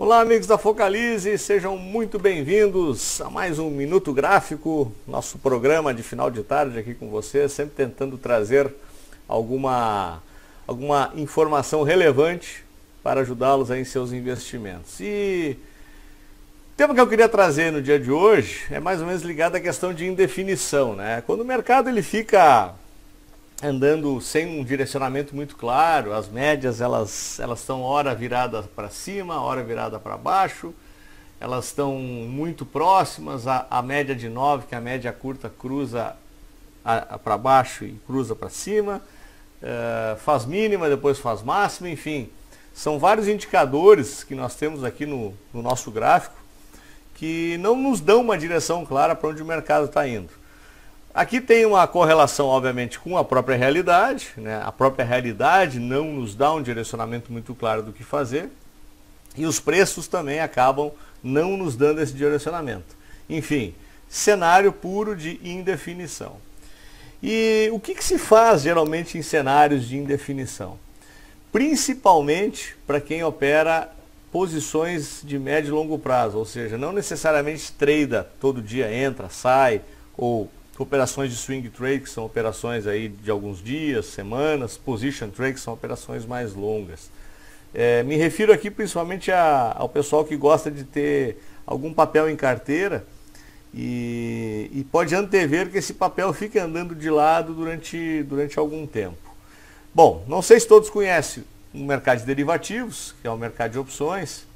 Olá, amigos da Focalize, sejam muito bem-vindos a mais um Minuto Gráfico, nosso programa de final de tarde aqui com vocês, sempre tentando trazer alguma informação relevante para ajudá-los aí em seus investimentos. E o tema que eu queria trazer no dia de hoje é mais ou menos ligado à questão de indefinição, né? Quando o mercado ele fica andando sem um direcionamento muito claro, as médias elas estão hora virada para cima, hora virada para baixo, elas estão muito próximas, a média de 9, que é a média curta, cruza para baixo e cruza para cima, faz mínima, depois faz máxima, enfim, são vários indicadores que nós temos aqui no nosso gráfico que não nos dão uma direção clara para onde o mercado está indo. Aqui tem uma correlação, obviamente, com a própria realidade, né? A própria realidade não nos dá um direcionamento muito claro do que fazer e os preços também acabam não nos dando esse direcionamento. Enfim, cenário puro de indefinição. E o que se faz geralmente em cenários de indefinição? Principalmente para quem opera posições de médio e longo prazo, ou seja, não necessariamente trada, todo dia entra, sai, ou operações de swing trade, que são operações aí de alguns dias, semanas, position trade, que são operações mais longas. Me refiro aqui principalmente ao pessoal que gosta de ter algum papel em carteira e pode antever que esse papel fique andando de lado durante algum tempo. Bom, não sei se todos conhecem o mercado de derivativos, que é o mercado de opções,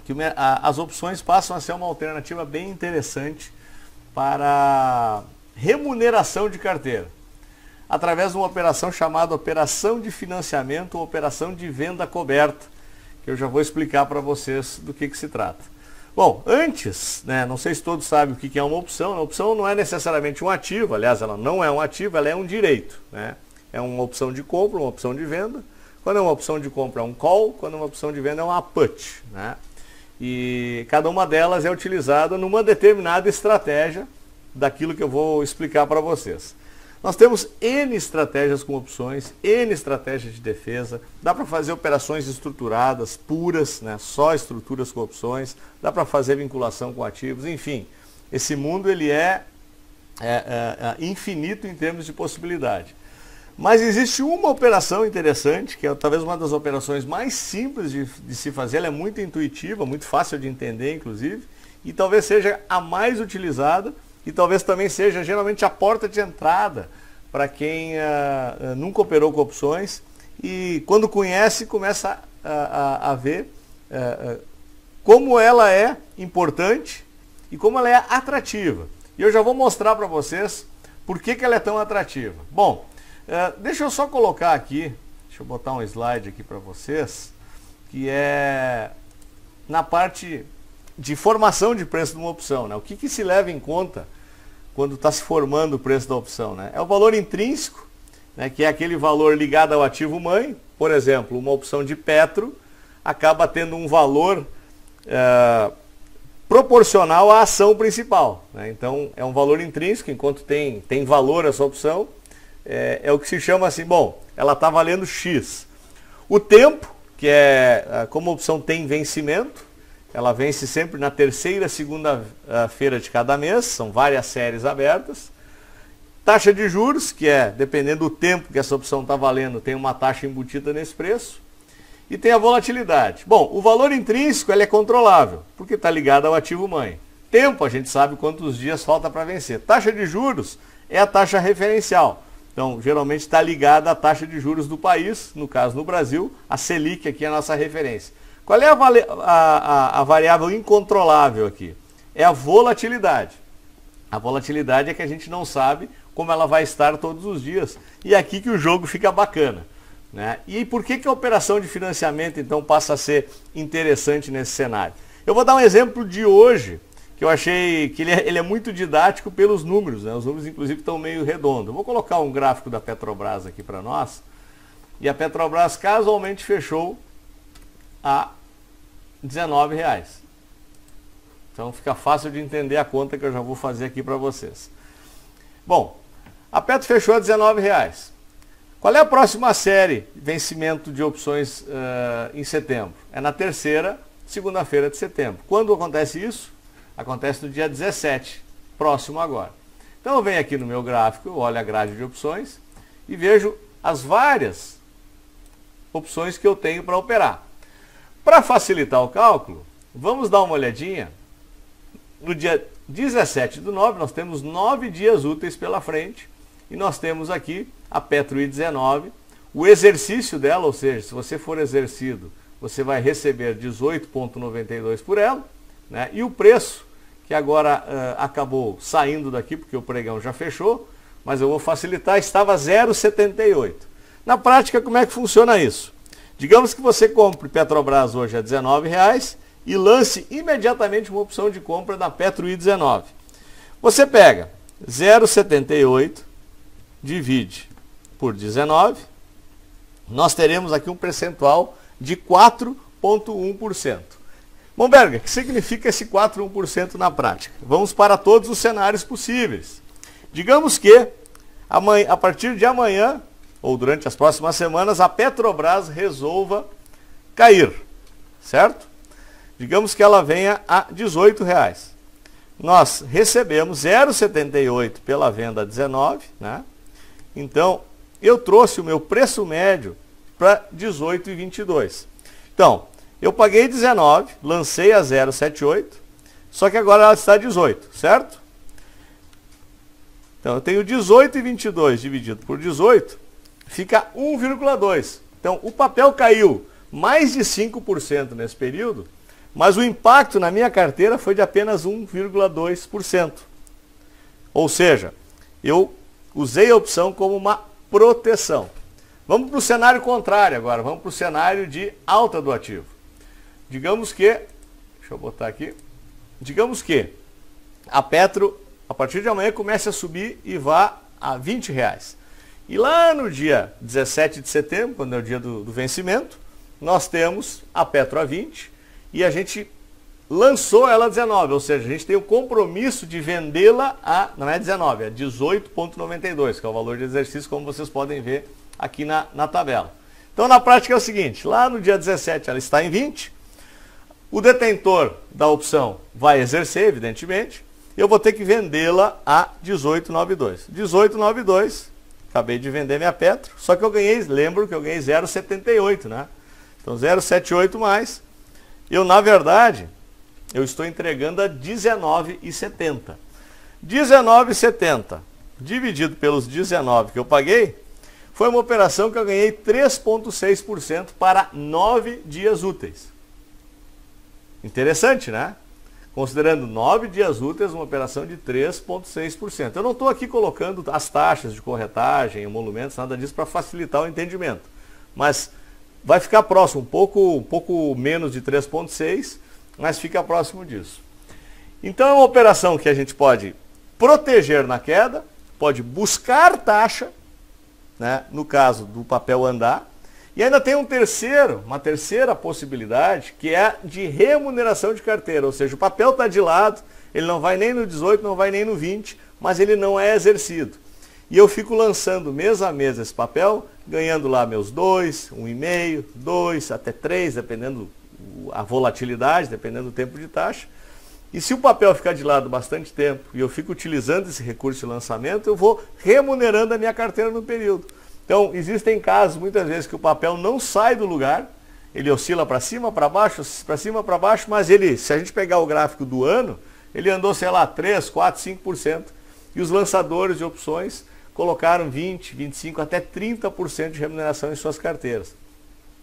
que as opções passam a ser uma alternativa bem interessante para remuneração de carteira, através de uma operação chamada operação de financiamento ou operação de venda coberta, que eu já vou explicar para vocês do que se trata. Bom, antes, né, não sei se todos sabem o que é uma opção. A opção não é necessariamente um ativo, aliás, ela não é um ativo, ela é um direito, né? É uma opção de compra, uma opção de venda. Quando é uma opção de compra é um call, quando é uma opção de venda é uma put, né? E cada uma delas é utilizada numa determinada estratégia daquilo que eu vou explicar para vocês. Nós temos N estratégias com opções, N estratégias de defesa, dá para fazer operações estruturadas, puras, né? Só estruturas com opções, dá para fazer vinculação com ativos, enfim, esse mundo ele é infinito em termos de possibilidade. Mas existe uma operação interessante, que é talvez uma das operações mais simples de se fazer, ela é muito intuitiva, muito fácil de entender, inclusive, e talvez seja a mais utilizada, e talvez também seja geralmente a porta de entrada para quem nunca operou com opções e quando conhece começa a ver como ela é importante e como ela é atrativa. E eu já vou mostrar para vocês por que ela é tão atrativa. Bom, deixa eu só colocar aqui, deixa eu botar um slide aqui para vocês, que é na parte de formação de preço de uma opção, né? O que se leva em conta quando está se formando o preço da opção, né? É o valor intrínseco, né, que é aquele valor ligado ao ativo mãe. Por exemplo, uma opção de Petro acaba tendo um valor proporcional à ação principal, né? Então é um valor intrínseco, enquanto tem valor essa opção, é o que se chama assim, bom, ela está valendo X. O tempo, que é como a opção tem vencimento, ela vence sempre na terceira segunda-feira de cada mês, são várias séries abertas. Taxa de juros, que é, dependendo do tempo que essa opção está valendo, tem uma taxa embutida nesse preço. E tem a volatilidade. Bom, o valor intrínseco ele é controlável, porque está ligado ao ativo mãe. Tempo, a gente sabe quantos dias falta para vencer. Taxa de juros é a taxa referencial. Então, geralmente está ligada à taxa de juros do país, no caso no Brasil, a Selic aqui é a nossa referência. Qual é a variável incontrolável aqui? É a volatilidade. A volatilidade é que a gente não sabe como ela vai estar todos os dias. E é aqui que o jogo fica bacana, né? E por que a operação de financiamento, então, passa a ser interessante nesse cenário? Eu vou dar um exemplo de hoje, que eu achei que ele é muito didático pelos números, né? Os números, inclusive, estão meio redondos. Eu vou colocar um gráfico da Petrobras aqui para nós. E a Petrobras casualmente fechou a R$19. Então fica fácil de entender a conta que eu já vou fazer aqui para vocês. Bom, a Petro fechou a R$19. Qual é a próxima série de vencimento de opções em setembro? É na terceira segunda-feira de setembro. Quando acontece isso? Acontece no dia 17, próximo agora. Então eu venho aqui no meu gráfico, eu olho a grade de opções e vejo as várias opções que eu tenho para operar. Para facilitar o cálculo, vamos dar uma olhadinha. No dia 17/9, nós temos 9 dias úteis pela frente e nós temos aqui a Petro I-19, o exercício dela, ou seja, se você for exercido, você vai receber 18,92 por ela, né? E o preço, que agora acabou saindo daqui, porque o pregão já fechou, mas eu vou facilitar, estava 0,78. Na prática, como é que funciona isso? Digamos que você compre Petrobras hoje a R$19 e lance imediatamente uma opção de compra da Petro I-19. Você pega 0,78, divide por 19, nós teremos aqui um percentual de 4,1%. Momberger, o que significa esse 4,1% na prática? Vamos para todos os cenários possíveis. Digamos que a partir de amanhã, ou durante as próximas semanas, a Petrobras resolva cair, certo? Digamos que ela venha a R$18. Nós recebemos 0,78 pela venda a 19, né? Então, eu trouxe o meu preço médio para 18,22. Então, eu paguei 19, lancei a 0,78, só que agora ela está 18, certo? Então, eu tenho 18,22 dividido por 18, fica 1,2. Então, o papel caiu mais de 5% nesse período, mas o impacto na minha carteira foi de apenas 1,2%. Ou seja, eu usei a opção como uma proteção. Vamos para o cenário contrário agora, vamos para o cenário de alta do ativo. Digamos que, deixa eu botar aqui, digamos que a Petro, a partir de amanhã, comece a subir e vá a R$20. E lá no dia 17 de setembro, quando é o dia do vencimento, nós temos a Petro a 20 e a gente lançou ela a 19, ou seja, a gente tem o compromisso de vendê-la a, não é 19, é 18,92, que é o valor de exercício, como vocês podem ver aqui na tabela. Então, na prática é o seguinte, lá no dia 17 ela está em 20, o detentor da opção vai exercer, evidentemente, eu vou ter que vendê-la a 18,92. 18,92, acabei de vender minha Petro, só que eu ganhei, lembro que eu ganhei 0,78, né? Então 0,78 mais, eu na verdade, eu estou entregando a 19,70. 19,70 dividido pelos 19 que eu paguei, foi uma operação que eu ganhei 3,6% para 9 dias úteis. Interessante, né? Considerando 9 dias úteis, uma operação de 3,6%. Eu não estou aqui colocando as taxas de corretagem, emolumentos, nada disso para facilitar o entendimento. Mas vai ficar próximo, um pouco menos de 3,6%, mas fica próximo disso. Então é uma operação que a gente pode proteger na queda, pode buscar taxa, né, no caso do papel andar, e ainda tem uma terceira possibilidade, que é de remuneração de carteira, ou seja, o papel está de lado, ele não vai nem no 18, não vai nem no 20, mas ele não é exercido. E eu fico lançando mês a mês esse papel, ganhando lá meus 2, 1,5, 2, até 3, dependendo a volatilidade, dependendo do tempo de taxa. E se o papel ficar de lado bastante tempo e eu fico utilizando esse recurso de lançamento, eu vou remunerando a minha carteira no período. Então, existem casos, muitas vezes, que o papel não sai do lugar, ele oscila para cima, para baixo, mas ele, se a gente pegar o gráfico do ano, ele andou, sei lá, 3, 4, 5%. E os lançadores de opções colocaram 20, 25, até 30% de remuneração em suas carteiras.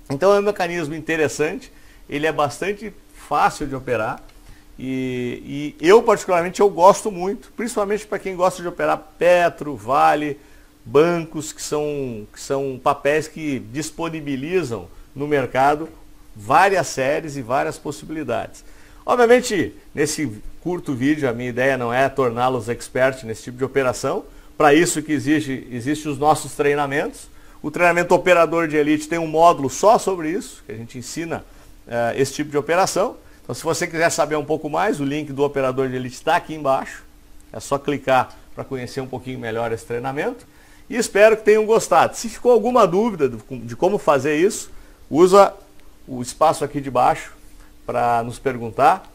Então, é um mecanismo interessante, ele é bastante fácil de operar. E eu, particularmente, eu gosto muito, principalmente para quem gosta de operar Petro, Vale, bancos, que são papéis que disponibilizam no mercado várias séries e várias possibilidades. Obviamente, nesse curto vídeo, a minha ideia não é torná-los experts nesse tipo de operação. Para isso que existe os nossos treinamentos. O treinamento Operador de Elite tem um módulo só sobre isso, que a gente ensina esse tipo de operação. Então, se você quiser saber um pouco mais, o link do Operador de Elite está aqui embaixo. É só clicar para conhecer um pouquinho melhor esse treinamento. E espero que tenham gostado. Se ficou alguma dúvida de como fazer isso, usa o espaço aqui de baixo para nos perguntar.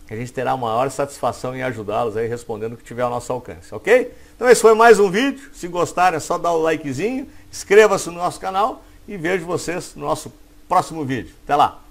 A gente terá a maior satisfação em ajudá-los aí, respondendo o que tiver ao nosso alcance, ok? Então esse foi mais um vídeo. Se gostaram é só dar o likezinho, inscreva-se no nosso canal e vejo vocês no nosso próximo vídeo. Até lá!